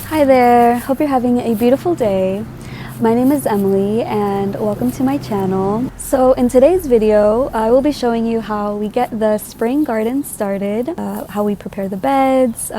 Hi there, hope you're having a beautiful day. My name is Emily and welcome to my channel. So in today's video, I will be showing you how we get the spring garden started, how we prepare the beds,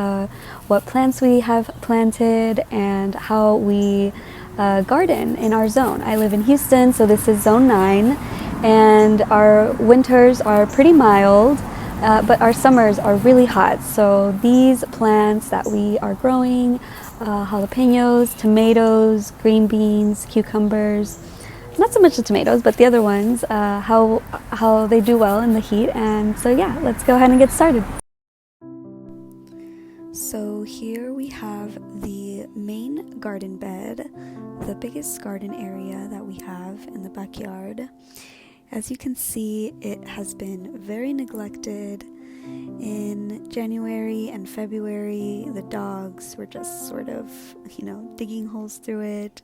what plants we have planted, and how we garden in our zone. I live in Houston, so this is zone 9, and our winters are pretty mild. But our summers are really hot, so these plants that we are growing, jalapenos, tomatoes, green beans, cucumbers, not so much the tomatoes, but the other ones, how they do well in the heat. And so yeah, let's go ahead and get started. So here we have the main garden bed, the biggest garden area that we have in the backyard. As you can see, it has been very neglected. In January and February, the dogs were just sort of, digging holes through it,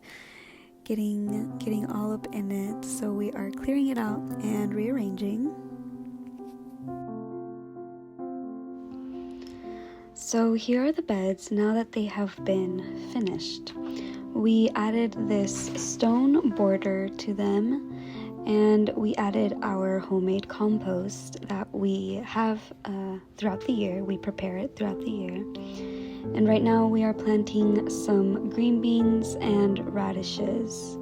getting all up in it. So we are clearing it out and rearranging. So here are the beds now that they have been finished. We added this stone border to them, and we added our homemade compost that we have throughout the year. We prepare it throughout the year. And right now we are planting some green beans and radishes.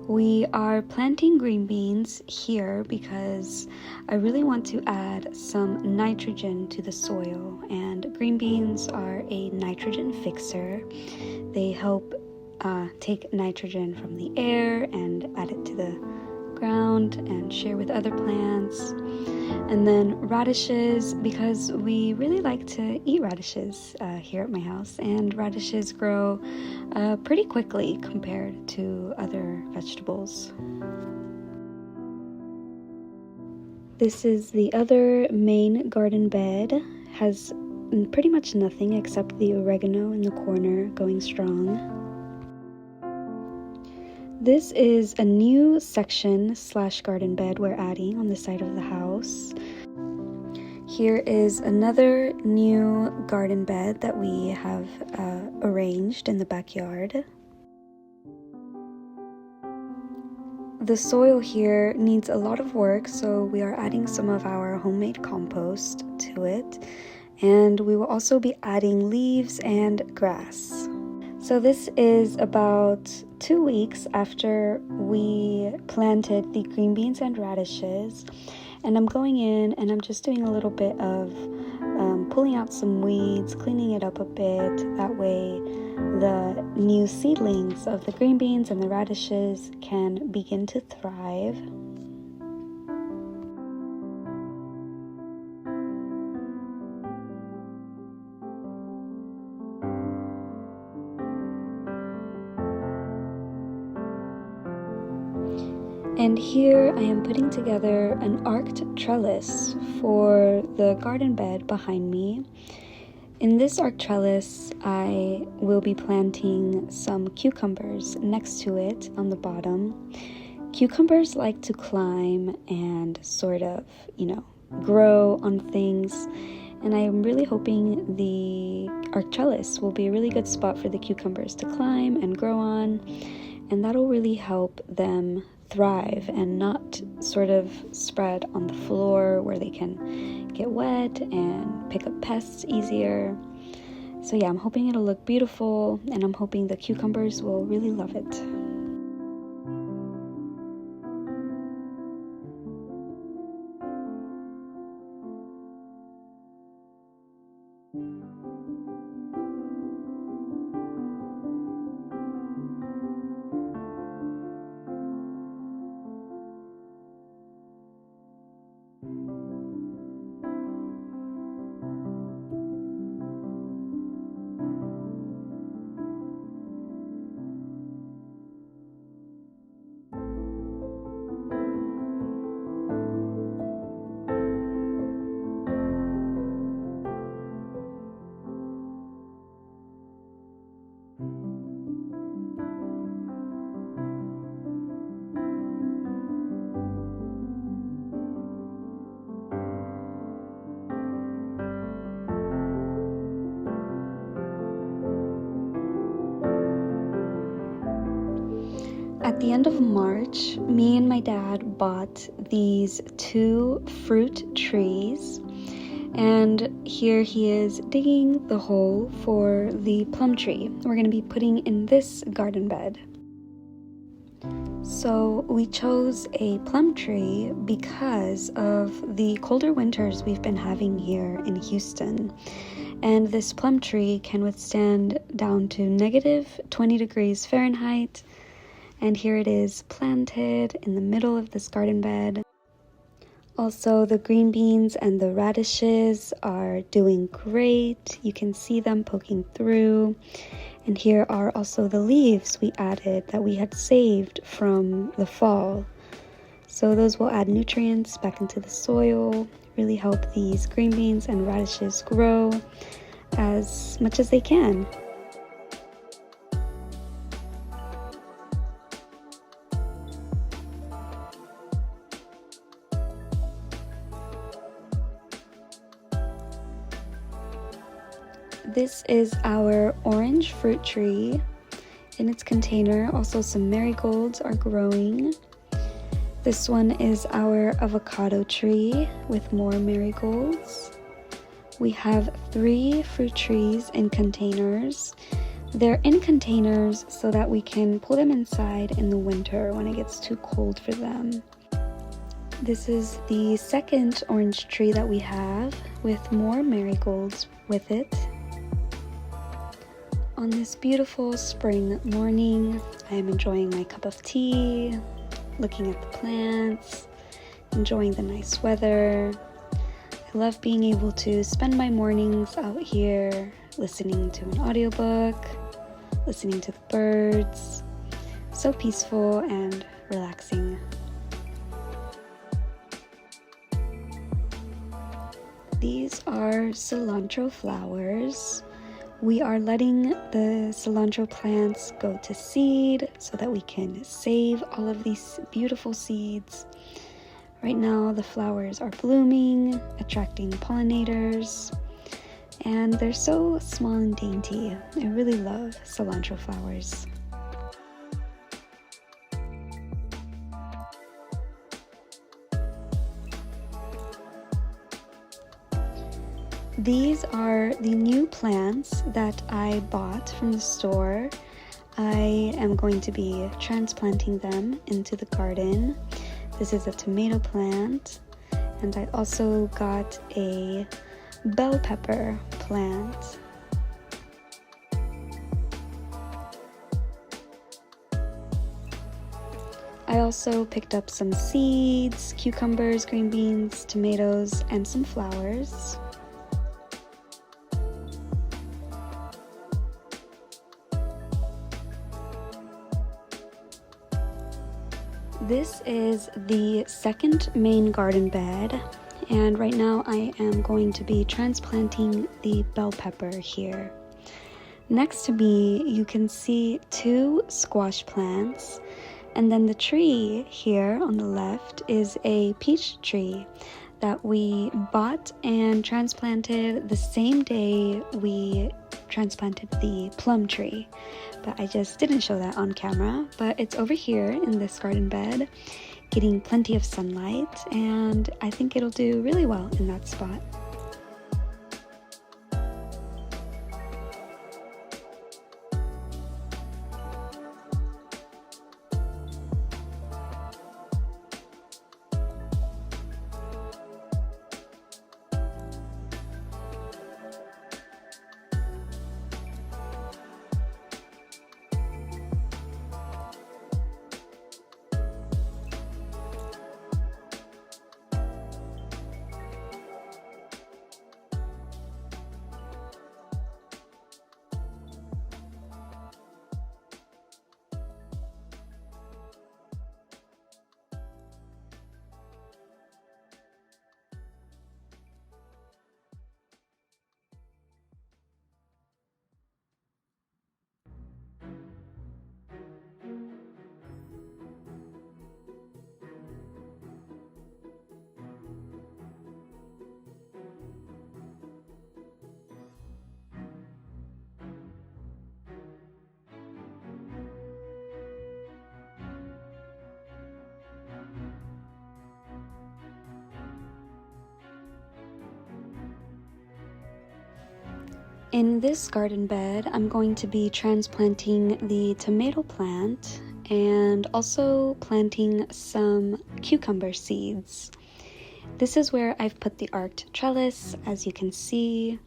We are planting green beans here because I really want to add some nitrogen to the soil, and green beans are a nitrogen fixer. They help take nitrogen from the air and add it to the ground and share with other plants. And then radishes, because we really like to eat radishes here at my house, and radishes grow pretty quickly compared to other vegetables. This is the other main garden bed. Has pretty much nothing except the oregano in the corner going strong. This is a new section / garden bed we're adding on the side of the house. Here is another new garden bed that we have arranged in the backyard. The soil here needs a lot of work, so we are adding some of our homemade compost to it, and we will also be adding leaves and grass. So this is about 2 weeks after we planted the green beans and radishes, and I'm going in and I'm just doing a little bit of pulling out some weeds, cleaning it up a bit. That way the new seedlings of the green beans and the radishes can begin to thrive. And here I am putting together an arched trellis for the garden bed behind me. In this arched trellis, I will be planting some cucumbers next to it on the bottom. Cucumbers like to climb and sort of, grow on things. And I am really hoping the arched trellis will be a really good spot for the cucumbers to climb and grow on. And that'll really help them thrive and not sort of spread on the floor where they can get wet and pick up pests easier. So yeah, I'm hoping it'll look beautiful, and I'm hoping the cucumbers will really love it. At the end of March, me and my dad bought these 2 fruit trees, and here he is digging the hole for the plum tree we're going to be putting in this garden bed. So we chose a plum tree because of the colder winters we've been having here in Houston. And this plum tree can withstand down to -20 degrees Fahrenheit. And here it is planted in the middle of this garden bed. Also, the green beans and the radishes are doing great. You can see them poking through. And here are also the leaves we added that we had saved from the fall. So those will add nutrients back into the soil, really help these green beans and radishes grow as much as they can. This is our orange fruit tree in its container. Also, some marigolds are growing. This one is our avocado tree with more marigolds. We have 3 fruit trees in containers. They're in containers so that we can pull them inside in the winter when it gets too cold for them. This is the second orange tree that we have with more marigolds with it. On this beautiful spring morning, I am enjoying my cup of tea, looking at the plants, enjoying the nice weather. I love being able to spend my mornings out here, listening to an audiobook, listening to the birds. So peaceful and relaxing. These are cilantro flowers. We are letting the cilantro plants go to seed so that we can save all of these beautiful seeds. Right now the flowers are blooming, attracting pollinators, and they're so small and dainty. I really love cilantro flowers. These are the new plants that I bought from the store. I am going to be transplanting them into the garden. This is a tomato plant, and I also got a bell pepper plant. I also picked up some seeds, cucumbers, green beans, tomatoes, and some flowers. This is the second main garden bed, and right now I am going to be transplanting the bell pepper here. Next to me, you can see 2 squash plants, and then the tree here on the left is a peach tree that we bought and transplanted the same day we transplanted the plum tree. But I just didn't show that on camera. But it's over here in this garden bed, getting plenty of sunlight, and I think it'll do really well in that spot. In this garden bed, I'm going to be transplanting the tomato plant and also planting some cucumber seeds. This is where I've put the arced trellis, as you can see.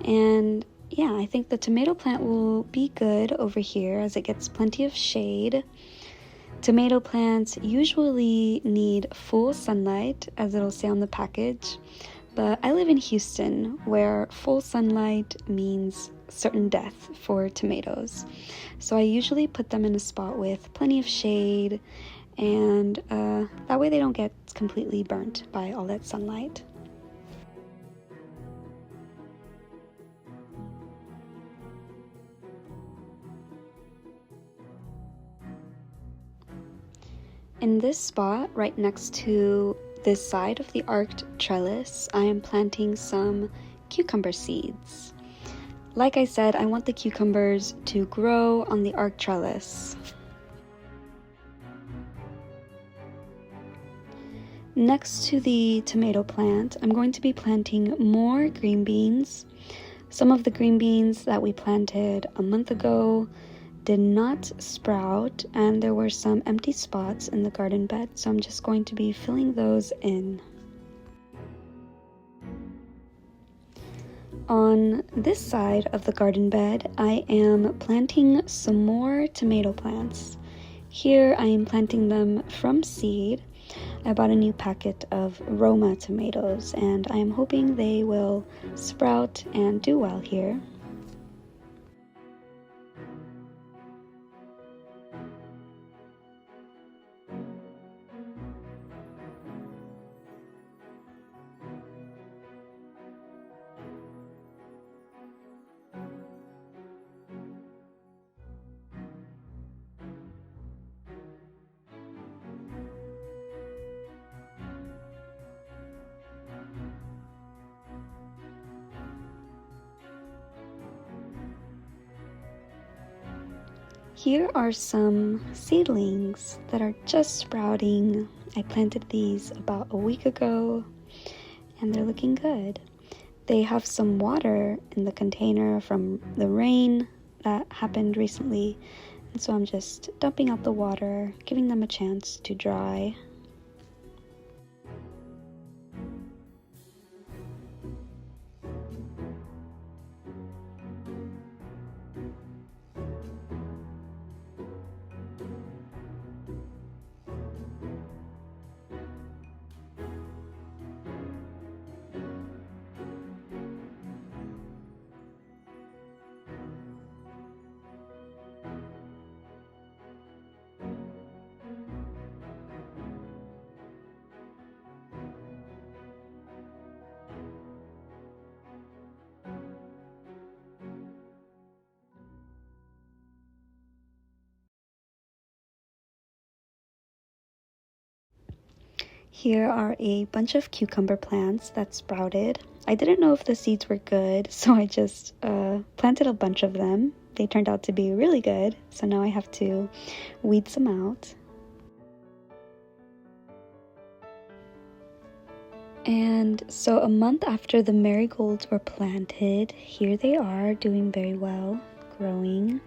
And yeah, I think the tomato plant will be good over here as it gets plenty of shade. Tomato plants usually need full sunlight, as it'll say on the package. But I live in Houston, where full sunlight means certain death for tomatoes. So I usually put them in a spot with plenty of shade, and that way they don't get completely burnt by all that sunlight. In this spot, right next to this side of the arced trellis, I am planting some cucumber seeds. Like I said, I want the cucumbers to grow on the arced trellis. Next to the tomato plant, I'm going to be planting more green beans. Some of the green beans that we planted a month ago did not sprout, and there were some empty spots in the garden bed, so I'm just going to be filling those in. On this side of the garden bed, I am planting some more tomato plants. Here I am planting them from seed. I bought a new packet of Roma tomatoes, and I am hoping they will sprout and do well here. Here are some seedlings that are just sprouting. I planted these about a week ago, and they're looking good. They have some water in the container from the rain that happened recently, and so I'm just dumping out the water, giving them a chance to dry. Here are a bunch of cucumber plants that sprouted. I didn't know if the seeds were good, so I just planted a bunch of them. They turned out to be really good, so now I have to weed some out. And so a month after the marigolds were planted, here they are doing very well, growing.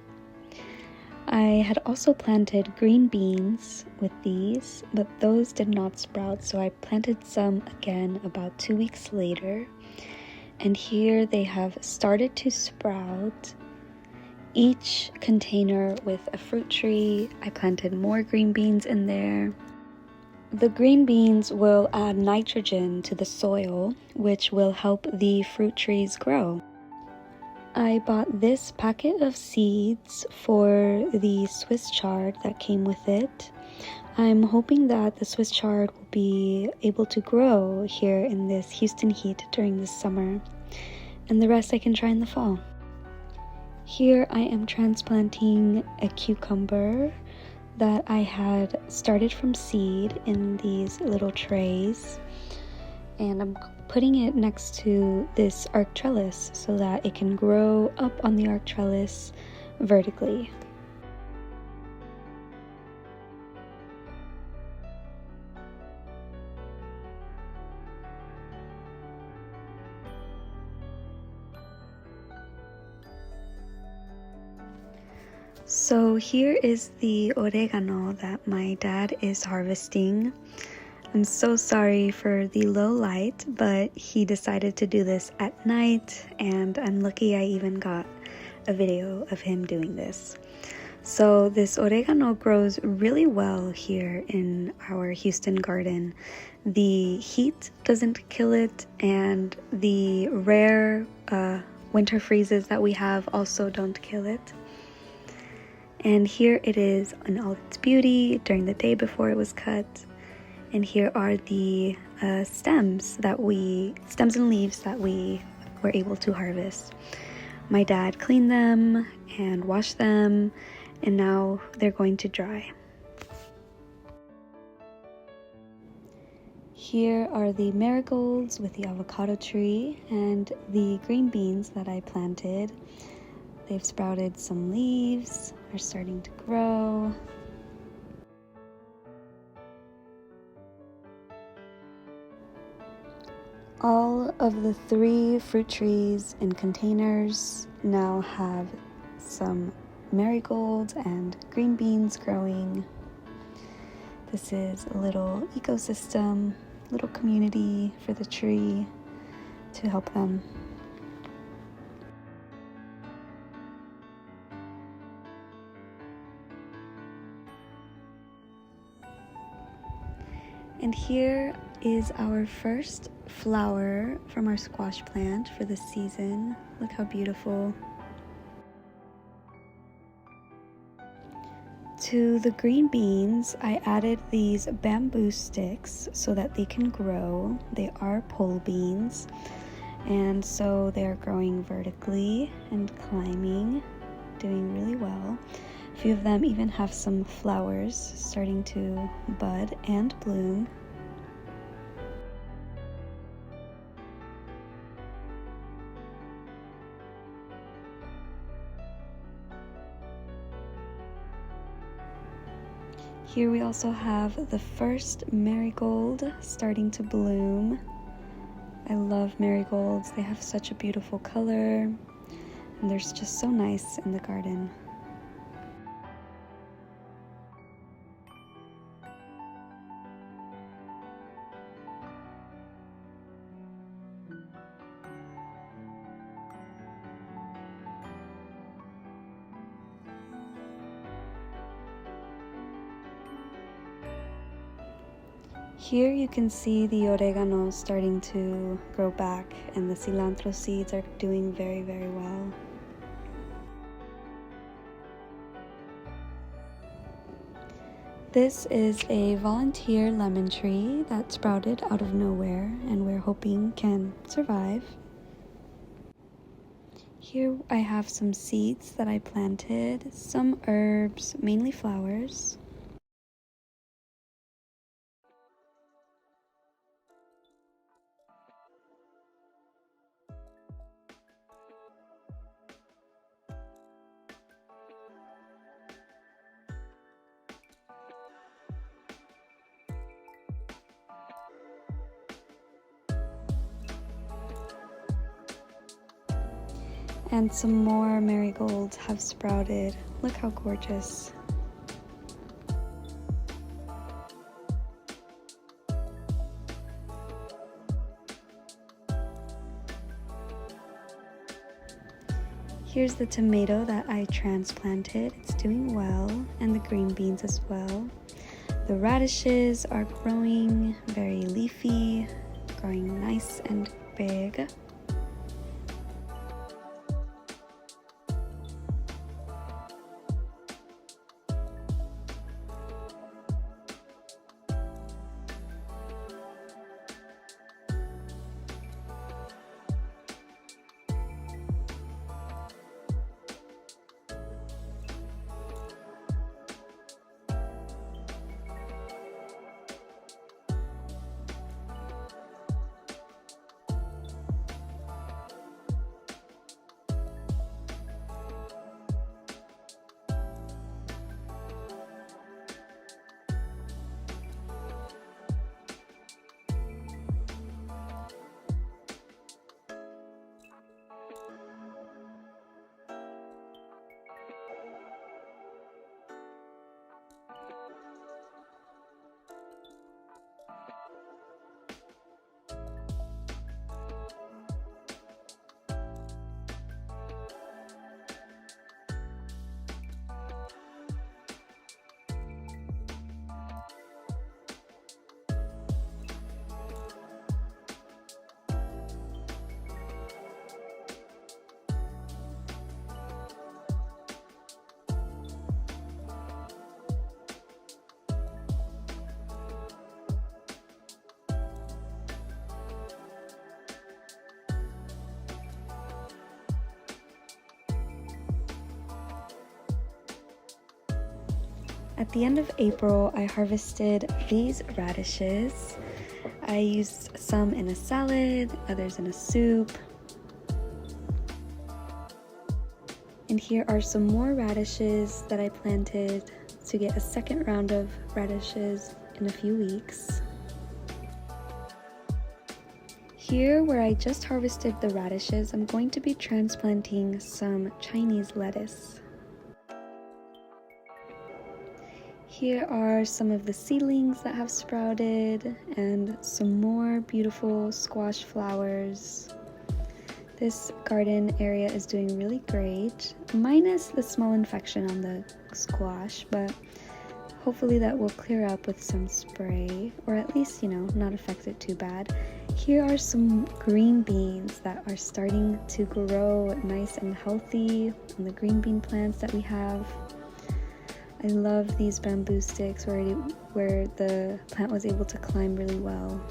I had also planted green beans with these, but those did not sprout, so I planted some again about 2 weeks later. And here they have started to sprout, each container with a fruit tree. I planted more green beans in there. The green beans will add nitrogen to the soil, which will help the fruit trees grow. I bought this packet of seeds for the Swiss chard that came with it. I'm hoping that the Swiss chard will be able to grow here in this Houston heat during the summer, and the rest I can try in the fall. Here I am transplanting a cucumber that I had started from seed in these little trays, and I'm putting it next to this arc trellis so that it can grow up on the arc trellis vertically. So here is the oregano that my dad is harvesting. I'm so sorry for the low light, but he decided to do this at night, and I'm lucky I even got a video of him doing this. So this oregano grows really well here in our Houston garden. The heat doesn't kill it, and the rare winter freezes that we have also don't kill it. And here it is in all its beauty during the day before it was cut. And here are the stems and leaves that we were able to harvest. My dad cleaned them and washed them, and now they're going to dry. Here are the marigolds with the avocado tree and the green beans that I planted. They've sprouted some leaves, are starting to grow. All of the 3 fruit trees in containers now have some marigold and green beans growing. This is a little ecosystem, little community for the tree to help them. And here is our first flower from our squash plant for the season. Look how beautiful. To the green beans, I added these bamboo sticks so that they can grow. They are pole beans, and so they're growing vertically and climbing, doing really well. A few of them even have some flowers starting to bud and bloom. Here we also have the first marigold starting to bloom. I love marigolds. They have such a beautiful color, and they're just so nice in the garden. Here you can see the oregano starting to grow back, and the cilantro seeds are doing very, very well. This is a volunteer lemon tree that sprouted out of nowhere, and we're hoping can survive. Here I have some seeds that I planted, some herbs, mainly flowers. And some more marigolds have sprouted. Look how gorgeous. Here's the tomato that I transplanted. It's doing well, and the green beans as well. The radishes are growing very leafy, growing nice and big. At the end of April, I harvested these radishes. I used some in a salad, others in a soup. And here are some more radishes that I planted to get a second round of radishes in a few weeks. Here, where I just harvested the radishes, I'm going to be transplanting some Chinese lettuce. Here are some of the seedlings that have sprouted and some more beautiful squash flowers. This garden area is doing really great, minus the small infection on the squash, but hopefully that will clear up with some spray, or at least, not affect it too bad. Here are some green beans that are starting to grow nice and healthy on the green bean plants that we have. I love these bamboo sticks where the plant was able to climb really well.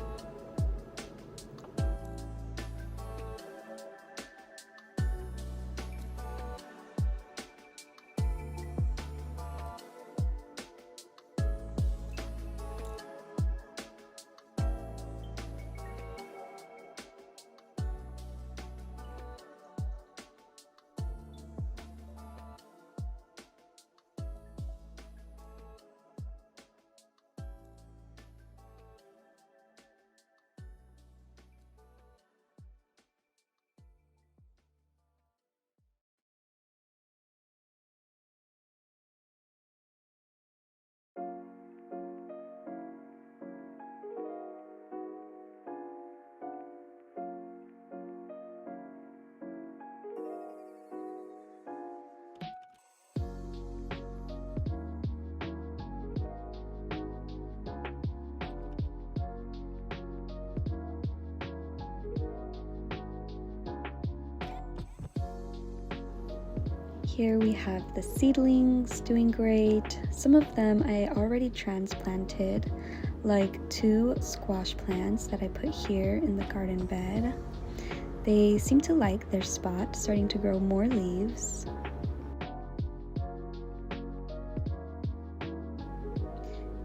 Here we have the seedlings doing great. Some of them I already transplanted, like 2 squash plants that I put here in the garden bed. They seem to like their spot, starting to grow more leaves.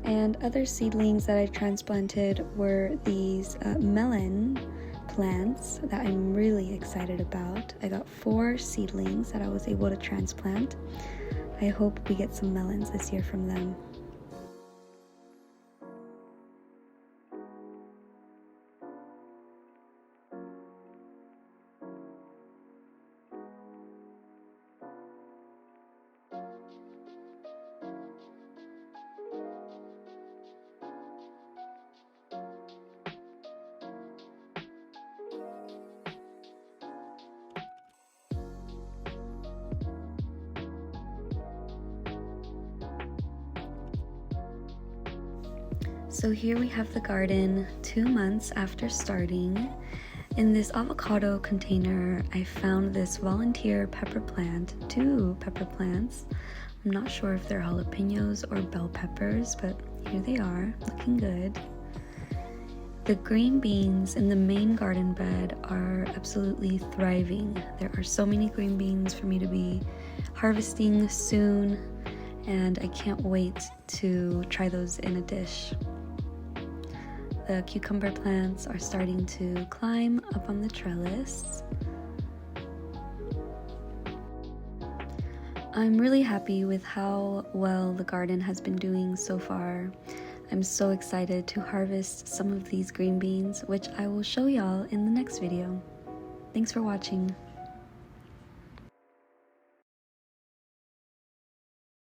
And other seedlings that I transplanted were these melon plants that I'm really excited about. I got 4 seedlings that I was able to transplant. I hope we get some melons this year from them. So here we have the garden 2 months after starting. In this avocado container, I found this volunteer pepper plant, 2 pepper plants. I'm not sure if they're jalapenos or bell peppers, but here they are, looking good. The green beans in the main garden bed are absolutely thriving. There are so many green beans for me to be harvesting soon, and I can't wait to try those in a dish. The cucumber plants are starting to climb up on the trellis. I'm really happy with how well the garden has been doing so far. I'm so excited to harvest some of these green beans, which I will show y'all in the next video. Thanks for watching.